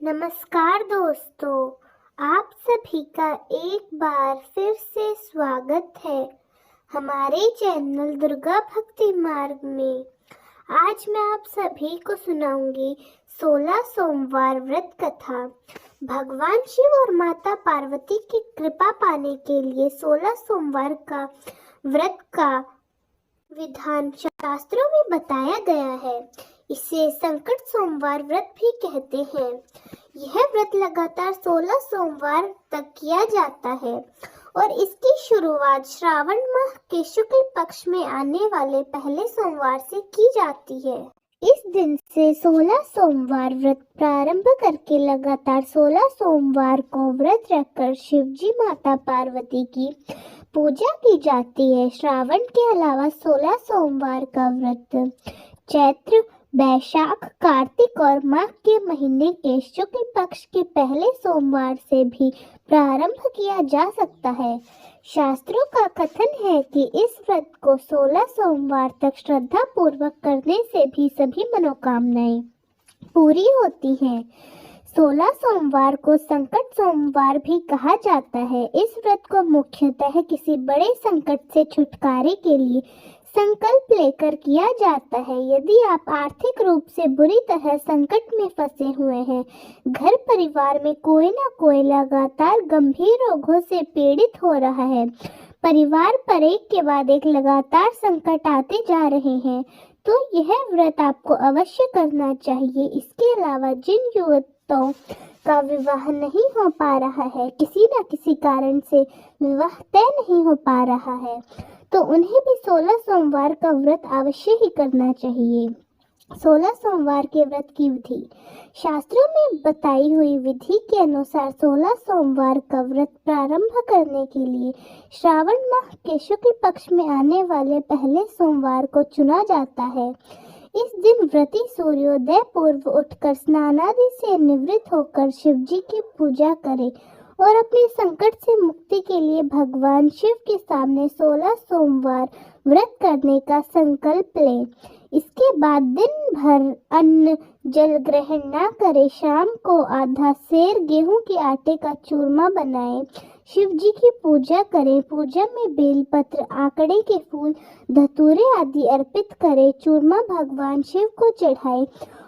नमस्कार दोस्तों, आप सभी का एक बार फिर से स्वागत है हमारे चैनल दुर्गा भक्ति मार्ग में। आज मैं आप सभी को सुनाऊंगी 16 सोमवार व्रत कथा। भगवान शिव और माता पार्वती की कृपा पाने के लिए 16 सोमवार का व्रत का विधान शास्त्रों में बताया गया है। इसे संकट सोमवार व्रत भी कहते हैं। यह व्रत लगातार 16 सोमवार तक किया जाता है और इसकी शुरुआत श्रावण माह के शुक्ल पक्ष में आने वाले पहले सोमवार से की जाती है। इस दिन से 16 सोमवार व्रत प्रारंभ करके लगातार 16 सोमवार को व्रत रखकर शिवजी माता पार्वती की पूजा की जाती है। श्रावण के अलावा 16 सोमवार का व्रत चैत्र, वैशाख, कार्तिक और माघ के महीने के शुक्ल पक्ष के पहले सोमवार से भी प्रारंभ किया जा सकता है। शास्त्रों का कथन है कि इस व्रत को 16 सोमवार तक श्रद्धा पूर्वक करने से भी सभी मनोकामनाएं पूरी होती हैं। 16 सोमवार को संकट सोमवार भी कहा जाता है। इस व्रत को मुख्यतः किसी बड़े संकट से छुटकारे के लिए संकल्प लेकर किया जाता है। यदि आप आर्थिक रूप से बुरी तरह संकट में फंसे हुए हैं, घर परिवार में कोई ना कोई लगातार गंभीर रोगों से पीड़ित हो रहा है, परिवार पर एक के बाद एक लगातार संकट आते जा रहे हैं, तो यह व्रत आपको अवश्य करना चाहिए। इसके अलावा जिन युवकों का विवाह नहीं हो पा रहा है, किसी न किसी कारण से विवाह तय नहीं हो पा रहा है, तो उन्हें भी 16 सोमवार का व्रत अवश्य ही करना चाहिए। 16 सोमवार के व्रत की विधि। शास्त्रों में बताई हुई विधि के अनुसार 16 सोमवार का व्रत प्रारंभ करने के लिए श्रावण माह के शुक्ल पक्ष में आने वाले पहले सोमवार को चुना जाता है। इस दिन व्रती सूर्योदय पूर्व उठकर स्नानादि से निवृत्त होकर शिवजी की पूजा करें और अपने संकट से मुक्ति के लिए भगवान शिव के सामने 16 सोमवार व्रत करने का संकल्प लें। इसके बाद दिन भर अन्न जल ग्रहण न करें। शाम को आधा सेर गेहूं के आटे का चूरमा बनाएं। शिव जी की पूजा करें। पूजा में बेलपत्र, आंकड़े के फूल, धतूरे आदि अर्पित करें। चूरमा भगवान शिव को चढ़ाएं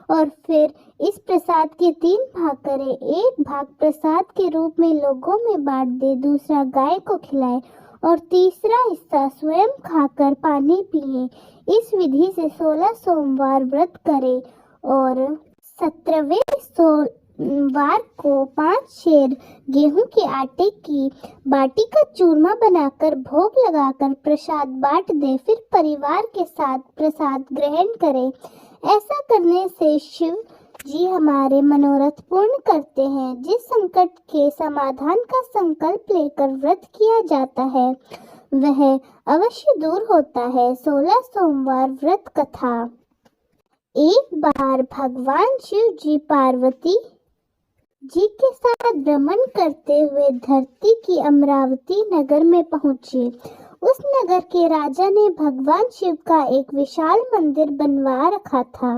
और फिर इस प्रसाद के 3 भाग करें। एक भाग प्रसाद के रूप में लोगों में बांट दे, दूसरा गाय को खिलाएं और तीसरा हिस्सा स्वयं खाकर पानी पिए। इस विधि से 16 सोमवार व्रत करें और 17वें सोमवार को 5 शेर गेहूं के आटे की बाटी का चूरमा बनाकर भोग लगाकर प्रसाद बांट दे। फिर परिवार के साथ प्रसाद ग्रहण करें। ऐसा करने से शिव जी हमारे मनोरथ पूर्ण करते हैं। जिस संकट के समाधान का संकल्प लेकर व्रत किया जाता है, वह अवश्य दूर होता है। 16 सोमवार व्रत कथा। एक बार भगवान शिव जी पार्वती जी के साथ भ्रमण करते हुए धरती की अमरावती नगर में पहुंचे। उस नगर के राजा ने भगवान शिव का एक विशाल मंदिर बनवा रखा था।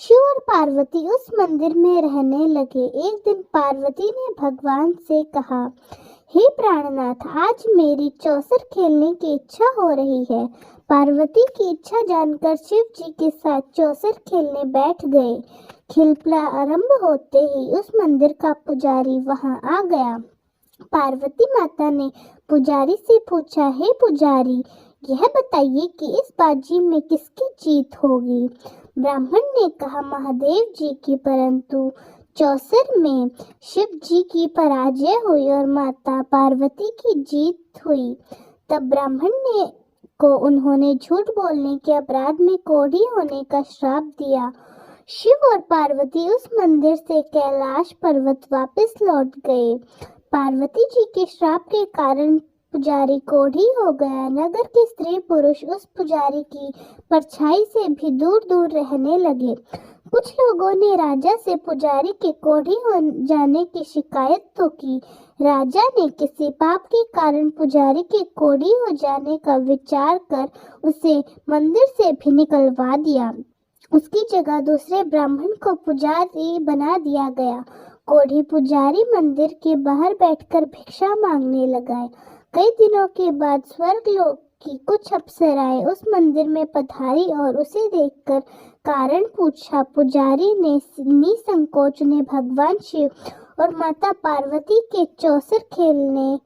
शिव और पार्वती उस मंदिर में रहने लगे। एक दिन पार्वती ने भगवान से कहा, हे प्राणनाथ, आज मेरी चौसर खेलने की इच्छा हो रही है। पार्वती की इच्छा जानकर शिव जी के साथ चौसर खेलने बैठ गए। खेल प्रारंभ होते ही उस मंदिर का पुजारी वहां आ गया। पार्वती माता ने पुजारी से पूछा, हे पुजारी, यह बताइए कि इस बाजी में किसकी जीत होगी? ब्राह्मण ने कहा, महादेव जी की, परंतु चौसर में शिव जी की पराजय हुई और माता पार्वती की जीत हुई। तब ब्राह्मण ने को उन्होंने झूठ बोलने के अपराध में कोढ़ी होने का श्राप दिया। शिव और पार्वती उस मंदिर से कैलाश पर्वत वापस लौट गए। पार्वती जी के श्राप के कारण पुजारी कोढ़ी हो गया। नगर के स्त्री पुरुष उस पुजारी की परछाई से भी दूर दूर रहने लगे। कुछ लोगों ने राजा से पुजारी के कोढ़ी हो जाने की शिकायत तो की। राजा ने किसी पाप के कारण पुजारी के कोढ़ी हो जाने का विचार कर उसे मंदिर से भी निकलवा दिया। उसकी जगह दूसरे ब्राह्मण को पुजारी बना दिया गया। कोढ़ी पुजारी मंदिर के बाहर बैठकर भिक्षा मांगने लगा। कई दिनों के बाद स्वर्गलोक की कुछ अप्सराएं उस मंदिर में पधारी और उसे देखकर कारण पूछा। पुजारी ने निसंकोच ने भगवान शिव और माता पार्वती के चौसर खेलने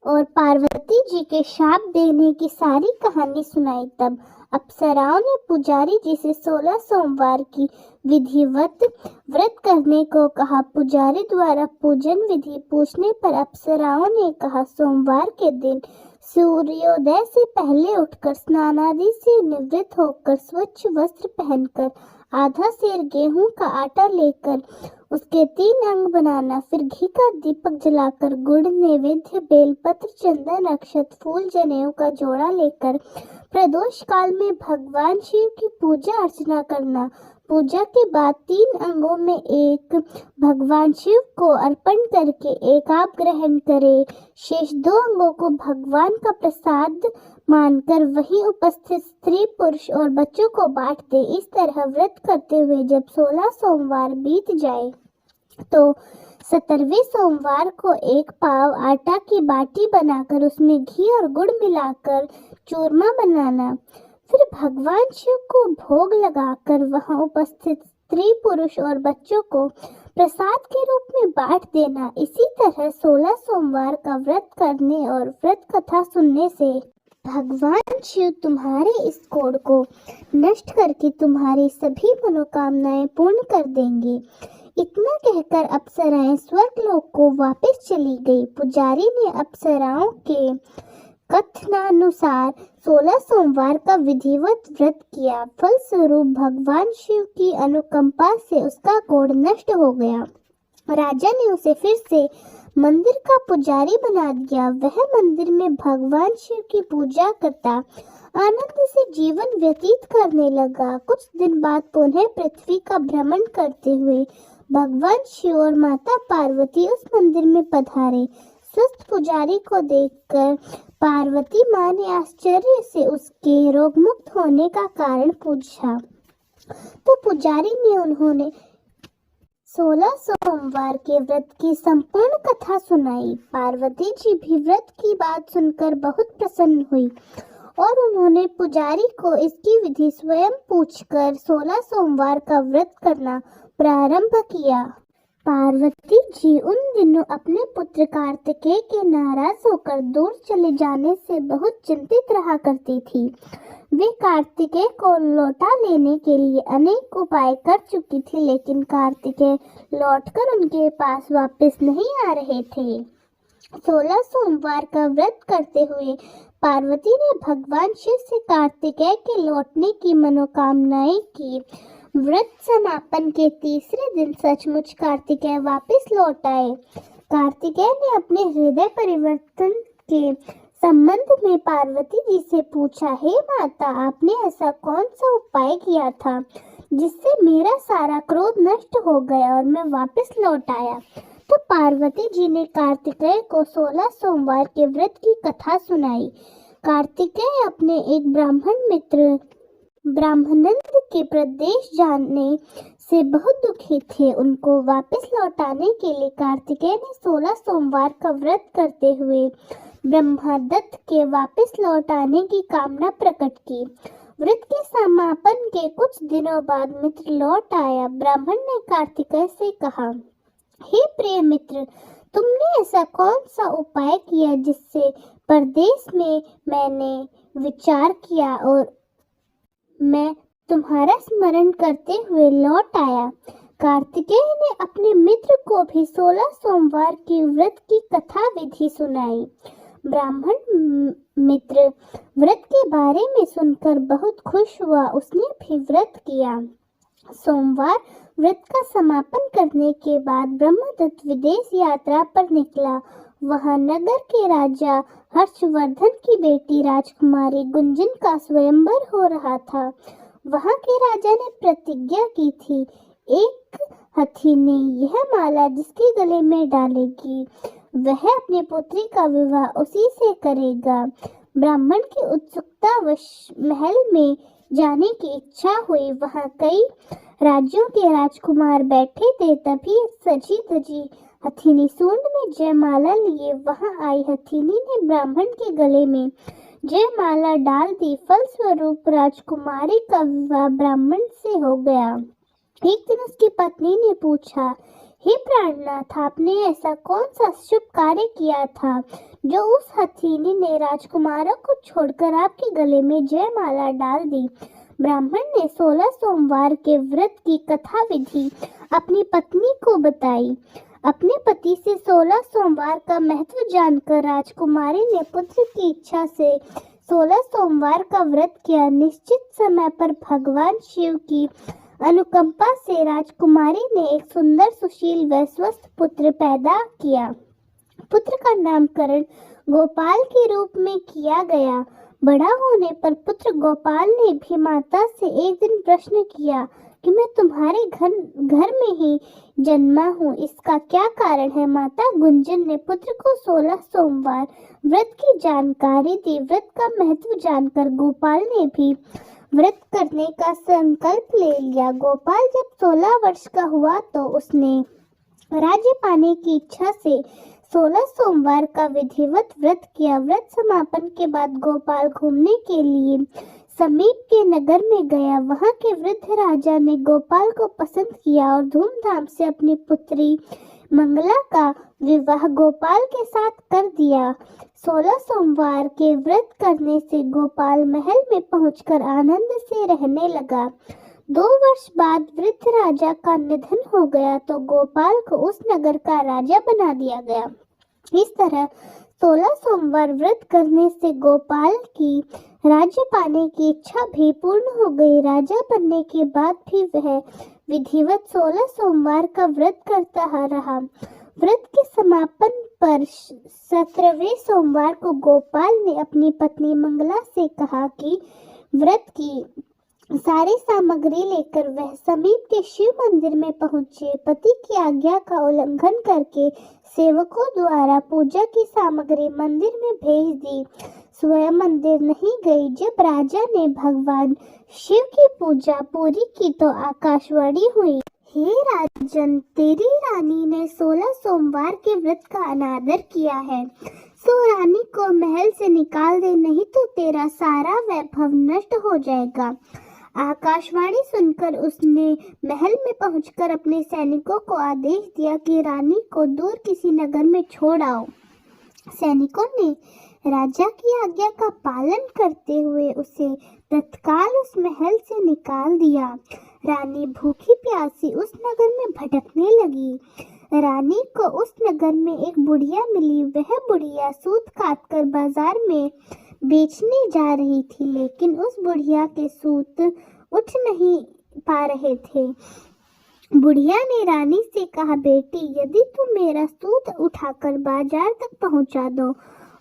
और पार्वती जी के शाप देने की सारी कहानी सुनाई। तब अप्सराओं ने पुजारी जी से 16 सोमवार की विधिवत व्रत करने को कहा। पुजारी द्वारा पूजन विधि पूछने पर अप्सराओं ने कहा, सोमवार के दिन सूर्योदय से पहले उठकर स्नान आदि से निवृत्त होकर स्वच्छ वस्त्र पहनकर आधा सेर गेहूं का आटा लेकर उसके 3 अंग बनाना, फिर घी का दीपक जलाकर गुड़ नैवेद्य बेलपत्र चंदन अक्षत फूल जनेऊ का जोड़ा लेकर प्रदोष काल में भगवान शिव की पूजा अर्चना करना। पूजा के बाद 3 अंगों में एक भगवान शिव को अर्पण करके एक आप ग्रहण करे। शेष 2 अंगों को भगवान का प्रसाद मानकर वहीं उपस्थित स्त्री पुरुष और बच्चों को बांट दे। इस तरह व्रत करते हुए जब 16 सोमवार बीत जाए तो 17वें सोमवार को 1 पाव आटा की बाटी बनाकर उसमें घी और गुड़ मिलाकर चूरमा बनाना, फिर भगवान शिव को भोग लगाकर वहां उपस्थित स्त्री पुरुष और बच्चों को प्रसाद के रूप में बांट देना। इसी तरह 16 सोमवार का व्रत करने और व्रत कथा सुनने से भगवान शिव तुम्हारे इस कोढ़ को नष्ट करके तुम्हारी सभी मनोकामनाएं पूर्ण कर देंगे। इतना कहकर अप्सराएं स्वर्गलोक को वापस चली गई। पुजारी ने अप्सराओं के कथनानुसार 16 सोमवार का विधिवत व्रत किया। फलस्वरूप भगवान शिव की अनुकंपा से उसका कोढ़ नष्ट हो गया। राजा ने उसे फिर से मंदिर का पुजारी बना दिया। वह मंदिर में भगवान शिव की पूजा करता आनंद से जीवन व्यतीत करने लगा। कुछ दिन बाद पुनः पृथ्वी का भ्रमण करते हुए भगवान शिव और माता पार्वती उस मंदिर में पधारे। स्वस्थ पुजारी को देखकर पार्वती माँ ने आश्चर्य से उसके रोगमुक्त होने का कारण पूछा, तो पुजारी ने उन्होंने 16 सोमवार के व्रत की संपूर्ण कथा सुनाई। पार्वती जी भी व्रत की बात सुनकर बहुत प्रसन्न हुई और उन्होंने पुजारी को इसकी विधि स्वयं पूछकर 16 सोमवार का व्रत करना प्रारंभ किया। पार्वती जी उन दिनों अपने पुत्र कार्तिकेय के नाराज होकर दूर चले जाने से बहुत चिंतित रहा करती थी। वे कार्तिकेय को लौटा लेने के लिए अनेक उपाय कर चुकी थी, लेकिन कार्तिकेय लौटकर उनके पास वापस नहीं आ रहे थे। 16 सोमवार का व्रत करते हुए पार्वती ने भगवान शिव से कार्तिकेय के लौटने की मनोकामनाएं की। व्रत समापन के तीसरे दिन सचमुच कार्तिकेय वापस लौट आए। कार्तिकेय ने अपने हृदय परिवर्तन के संबंध में पार्वती जी से पूछा, हे माता, आपने ऐसा कौन सा उपाय किया था जिससे मेरा सारा क्रोध नष्ट हो गया और मैं वापस लौट आया? तो पार्वती जी ने कार्तिकेय को 16 सोमवार के व्रत की कथा सुनाई। कार्तिकेय अपने एक ब्राह्मण मित्र ब्राह्मणंद के प्रदेश जाने से बहुत दुखी थे। उनको वापस लौटाने के लिए कार्तिकेय ने 16 सोमवार का व्रत करते हुए ब्रह्मदत्त के वापस लौट आने की कामना प्रकट की। व्रत के समापन के कुछ दिनों बाद मित्र लौट आया। ब्राह्मण ने कार्तिकेय से कहा, हे प्रिय मित्र, तुमने ऐसा कौन सा उपाय किया जिससे परदेश में मैंने विचार किया और मैं तुम्हारा स्मरण करते हुए लौट आया? कार्तिकेय ने अपने मित्र को भी 16 सोमवार की व्रत की कथा विधि सुनाई। ब्राह्मण मित्र व्रत के बारे में सुनकर बहुत खुश हुआ। उसने भी व्रत किया। सोमवार व्रत का समापन करने के बाद ब्रह्मदत्त विदेश यात्रा पर निकला। वहां नगर के राजा हर्षवर्धन की बेटी राजकुमारी गुंजन का स्वयंवर हो रहा था। वहां के राजा ने प्रतिज्ञा की थी, एक हाथी ने यह माला जिसके गले में डालेगी वह अपनी पुत्री का विवाह उसी से करेगा। ब्राह्मण की उत्सुकता वश महल में जाने की इच्छा हुई। वहां कई राज्यों के राजकुमार बैठे थे। तभी सजी धजी हथिनी सूंड में जयमाला लिए वहां आई। हथिनी ने ब्राह्मण के गले में जयमाला डाल दी। फलस्वरूप राजकुमारी का विवाह ब्राह्मण से हो गया। एक दिन उसकी पत्नी ने पूछा, हे प्राणनाथ, आपने ऐसा कौन सा शुभ कार्य किया था जो उस हथिनी ने राजकुमारों को छोड़कर आपके गले में जयमाला डाल दी? ब्राह्मण ने 16 सोमवार के व्रत की कथा विधि अपनी पत्नी को बताई। अपने पति से 16 सोमवार का महत्व जानकर राजकुमारी ने पुत्र की इच्छा से 16 सोमवार का व्रत किया। निश्चित समय पर भगवान शिव की अनुकंपा से राजकुमारी ने एक सुंदर, सुशील व स्वस्थ पुत्र पैदा किया। पुत्र का नामकरण गोपाल के रूप में किया गया। बड़ा होने पर पुत्र गोपाल ने भी माता से एक दिन प्रश्न किया कि मैं तुम्हारे घर में ही जन्मा हूँ, इसका क्या कारण है? माता गुंजन ने पुत्र को 16 सोमवार व्रत की जानकारी दी। व्रत का महत्व जानकर गोपाल ने भी व्रत करने का संकल्प ले लिया। गोपाल जब 16 वर्ष का हुआ तो उसने राज्य पाने की इच्छा से 16 सोमवार का विधिवत व्रत किया। व्रत समापन के बाद गोपाल घूमने के लिए समीप के नगर में गया। वहां के वृद्ध राजा ने गोपाल को पसंद किया और धूमधाम से अपनी पुत्री मंगला का विवाह गोपाल के साथ कर दिया। 16 सोमवार के व्रत करने से गोपाल महल में पहुंचकर आनंद से रहने लगा। 2 वर्ष बाद वृद्ध राजा का निधन हो गया तो गोपाल को उस नगर का राजा बना दिया गया। इस तरह 16 सोमवार व्रत करने से गोपाल की राज्य पाने की इच्छा भी पूर्ण हो गई। राजा बनने के बाद भी वह विधिवत 16 सोमवार का व्रत करता रहा। व्रत के समापन पर 17वें सोमवार को गोपाल ने अपनी पत्नी मंगला से कहा कि व्रत की सारी सामग्री लेकर वह समीप के शिव मंदिर में पहुंचे। पति की आज्ञा का उल्लंघन करके सेवकों द्वारा पूजा की सामग्री मंदिर में भेज दी। स्वयं मंदिर नहीं गई। जब राजा ने भगवान शिव की पूजा पूरी की तो आकाशवाणी हुई, हे राजन, तेरी रानी ने 16 सोमवार के व्रत का अनादर किया है, सो रानी को महल से निकाल दे, नहीं तो तेरा सारा वैभव नष्ट हो जाएगा। आकाशवाणी सुनकर उसने महल में पहुंचकर अपने सैनिकों को आदेश दिया कि रानी को दूर किसी नगर में छोड़ आओ। सैनिकों ने राजा की आज्ञा का पालन करते हुए उसे तत्काल उस महल से निकाल दिया। रानी भूखी प्यासी उस नगर में भटकने लगी। रानी को उस नगर में एक बुढ़िया मिली। वह बुढ़िया सूत काटकर बाजार में बेचने जा रही थी, लेकिन उस बुढ़िया के सूत उठ नहीं पा रहे थे। बुढ़िया ने रानी से कहा, बेटी, यदि तुम मेरा सूत उठाकर बाजार तक पहुंचा दो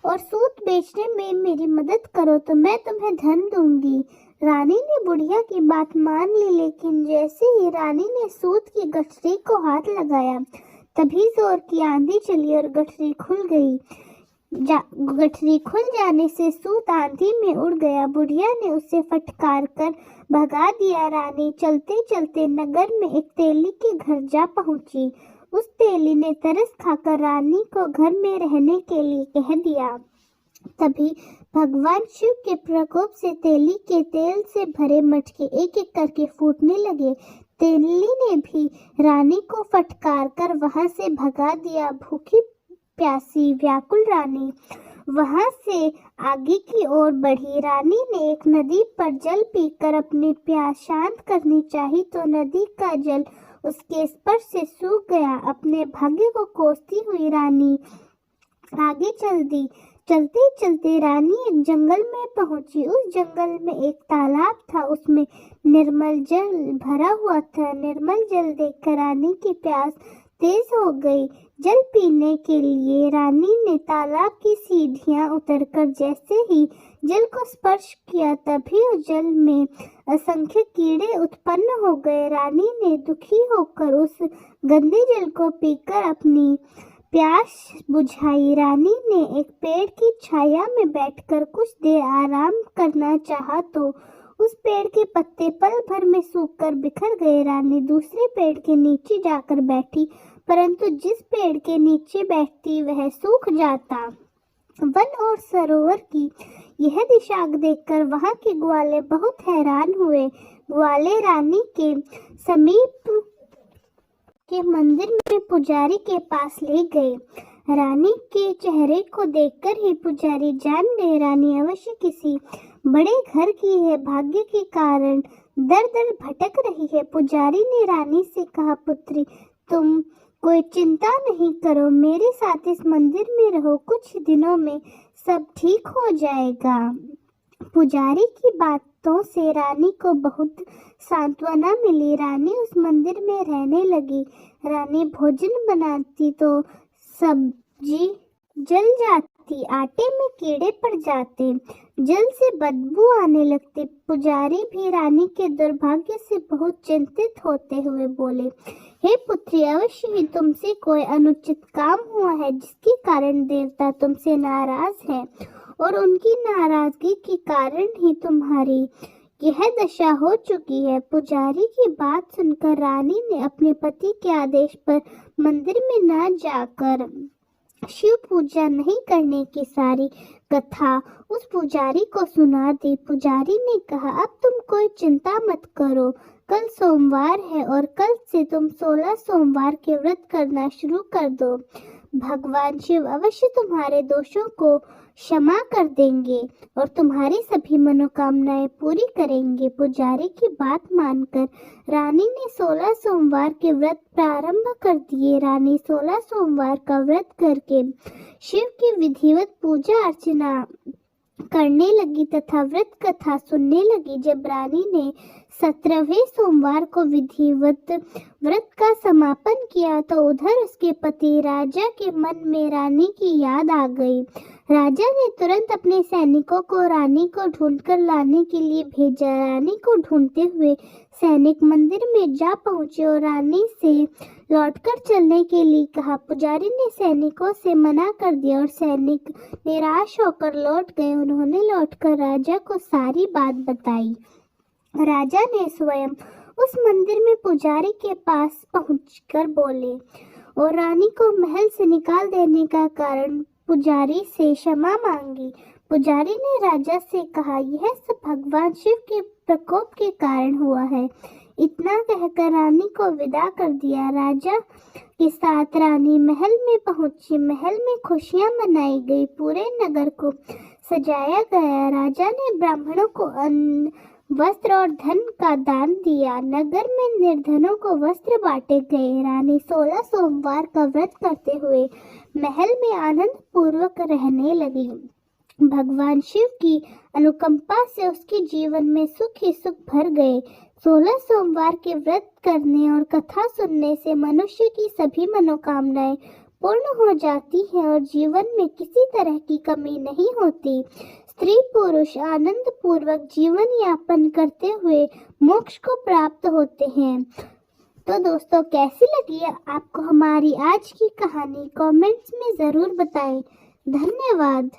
और सूत बेचने में मेरी मदद करो तो मैं तुम्हें धन दूंगी। रानी ने बुढ़िया की बात मान ली, लेकिन जैसे ही रानी ने सूत की गठरी को हाथ लगाया तभी जोर की आंधी चली और गठरी खुल गई। गठरी खुल जाने से सूत आंधी में उड़ गया। बुढ़िया ने उसे फटकार कर भगा दिया। रानी चलते चलते नगर में एक तेली के घर जा पहुंची। उस तेली ने तरस खाकर रानी को घर में रहने के लिए कह दिया। तभी भगवान शिव के प्रकोप से तेली के तेल से भरे मटके एक एक करके फूटने लगे। तेली ने भी रानी को फटकार कर वहां से भगा दिया। भूखी प्यासी व्याकुल रानी वहां से आगे की ओर बढ़ी। रानी ने एक नदी पर जल पीकर अपनी प्यास शांत करनी चाही तो नदी का जल उसके स्पर्श से सूख गया। अपने भाग्य को कोसती हुई रानी आगे चल दी। चलते चलते रानी एक जंगल में पहुंची। उस जंगल में एक तालाब था, उसमें निर्मल जल भरा हुआ था। निर्मल जल देखकर रानी की प्यास तेज हो गई। जल पीने के लिए रानी ने तालाब की सीढ़ियां उतरकर जैसे ही जल को स्पर्श किया तभी उस जल में असंख्य कीड़े उत्पन्न हो गए। रानी ने दुखी होकर उस गंदे जल को पीकर अपनी प्यास बुझाई। रानी ने एक पेड़ की छाया में बैठकर कुछ देर आराम करना चाहा तो उस पेड़ के पत्ते पल भर में सूखकर बिखर गए। रानी दूसरे पेड़ के नीचे जाकर बैठी, परंतु जिस पेड़ के नीचे बैठती वह सूख जाता। वन और सरोवर की यह दिशा देखकर वहां के ग्वाले बहुत हैरान हुए। ग्वाले रानी के समीप के मंदिर में पुजारी के पास ले गए। रानी के चेहरे को देखकर ही पुजारी जान गए रानी अवश्य किसी बड़े घर की है, भाग्य के कारण दर दर भटक रही है। पुजारी ने रानी से कहा, पुत्री तुम कोई चिंता नहीं करो, मेरे साथ इस मंदिर में रहो, कुछ दिनों में सब ठीक हो जाएगा। पुजारी की बातों से रानी को बहुत सांत्वना मिली। रानी उस मंदिर में रहने लगी। रानी भोजन बनाती तो सब्जी जल जाती, आटे में कीड़े पड़ जाते, जल से बदबू आने लगती। पुजारी भी रानी के दुर्भाग्य से बहुत चिंतित होते हुए बोले, हे पुत्री, अवश्य ही तुमसे कोई अनुचित काम हुआ है जिसके कारण देवता तुमसे नाराज है और उनकी नाराजगी के कारण ही तुम्हारी यह दशा हो चुकी है। पुजारी की बात सुनकर रानी ने अपने पति के आदेश पर मंदिर में न जाकर शिव पूजा नहीं करने की सारी कथा उस पुजारी को सुना दी। पुजारी ने कहा, अब तुम कोई चिंता मत करो, कल सोमवार है और कल से तुम 16 सोमवार के व्रत करना शुरू कर दो। भगवान शिव अवश्य तुम्हारे दोषों को क्षमा कर देंगे और तुम्हारी सभी मनोकामनाएं पूरी करेंगे। पुजारी की बात मानकर रानी ने 16 सोमवार के व्रत प्रारंभ कर दिए। रानी 16 सोमवार का व्रत करके शिव की विधिवत पूजा अर्चना करने लगी तथा व्रत कथा सुनने लगी। जब रानी ने 17वें सोमवार को विधिवत व्रत का समापन किया तो उधर उसके पति राजा के मन में रानी की याद आ गई। राजा ने तुरंत अपने सैनिकों को रानी को ढूंढकर लाने के लिए भेजा। रानी को ढूंढते हुए सैनिक मंदिर में जा पहुंचे और रानी से लौटकर चलने के लिए कहा। पुजारी ने सैनिकों से मना कर दिया और सैनिक निराश होकर लौट गए। उन्होंने लौटकर राजा को सारी बात बताई। राजा ने स्वयं उस मंदिर में पुजारी के पास पहुंचकर बोले और रानी को महल से निकाल देने का कारण पुजारी से क्षमा मांगी। पुजारी ने राजा से कहा, यह सब भगवान शिव के प्रकोप के कारण हुआ है। इतना कहकर रानी को विदा कर दिया। राजा के साथ रानी महल में पहुंची। महल में खुशियां मनाई गई, पूरे नगर को सजाया गया। राजा ने ब्राह्मणों को अन्न, वस्त्र और धन का दान दिया। नगर में निर्धनों को वस्त्र बांटे गए। रानी 16 सोमवार का व्रत करते हुए महल में आनंद पूर्वक रहने लगी। भगवान शिव की अनुकंपा से उसके जीवन में सुख ही सुख भर गए। 16 सोमवार के व्रत करने और कथा सुनने से मनुष्य की सभी मनोकामनाएं पूर्ण हो जाती हैं और जीवन में किसी तरह की कमी नहीं होती। स्त्री पुरुष आनंद पूर्वक जीवन यापन करते हुए मोक्ष को प्राप्त होते हैं। तो दोस्तों, कैसी लगी आपको हमारी आज की कहानी? कमेंट्स में जरूर बताएं। धन्यवाद।